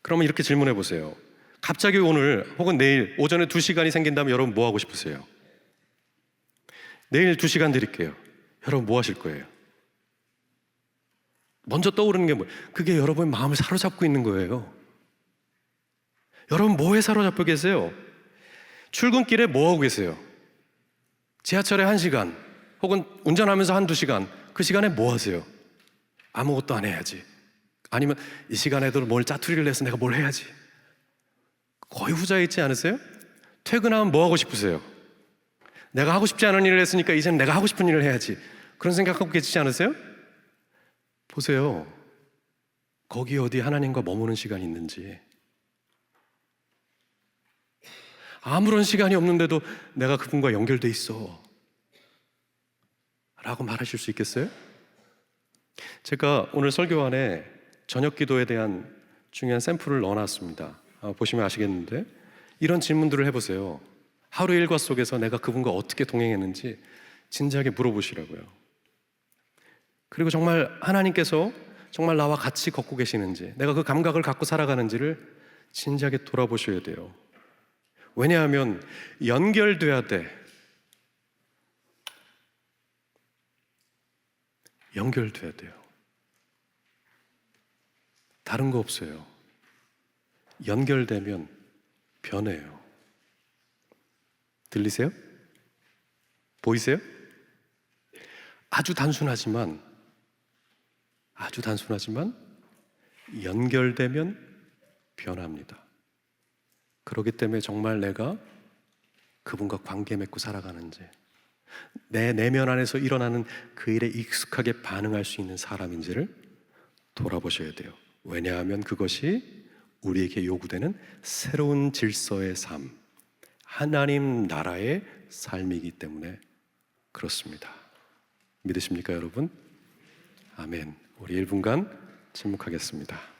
A: 그러면 이렇게 질문해 보세요. 갑자기 오늘 혹은 내일 오전에 2시간이 생긴다면 여러분 뭐 하고 싶으세요? 내일 2시간 드릴게요. 여러분 뭐 하실 거예요? 먼저 떠오르는 게 뭐예요? 그게 여러분의 마음을 사로잡고 있는 거예요. 여러분 뭐에 사로잡혀 계세요? 출근길에 뭐 하고 계세요? 지하철에 1시간 혹은 운전하면서 1-2시간, 그 시간에 뭐 하세요? 아무것도 안 해야지. 아니면 이 시간에도 뭘 짜투리를 내서 내가 뭘 해야지. 거의 후자에 있지 않으세요? 퇴근하면 뭐 하고 싶으세요? 내가 하고 싶지 않은 일을 했으니까 이제는 내가 하고 싶은 일을 해야지. 그런 생각하고 계시지 않으세요? 보세요. 거기 어디 하나님과 머무는 시간이 있는지. 아무런 시간이 없는데도 내가 그분과 연결돼 있어 라고 말하실 수 있겠어요? 제가 오늘 설교안에 저녁 기도에 대한 중요한 샘플을 넣어놨습니다. 보시면 아시겠는데 이런 질문들을 해보세요. 하루 일과 속에서 내가 그분과 어떻게 동행했는지 진지하게 물어보시라고요. 그리고 정말 하나님께서 정말 나와 같이 걷고 계시는지, 내가 그 감각을 갖고 살아가는지를 진지하게 돌아보셔야 돼요. 왜냐하면 연결돼야 돼. 연결돼야 돼요. 다른 거 없어요. 연결되면 변해요. 들리세요? 보이세요? 아주 단순하지만 연결되면 변합니다. 그렇기 때문에 정말 내가 그분과 관계 맺고 살아가는지, 내 내면 안에서 일어나는 그 일에 익숙하게 반응할 수 있는 사람인지를 돌아보셔야 돼요. 왜냐하면 그것이 우리에게 요구되는 새로운 질서의 삶, 하나님 나라의 삶이기 때문에 그렇습니다. 믿으십니까 여러분? 아멘. 우리 1분간 침묵하겠습니다.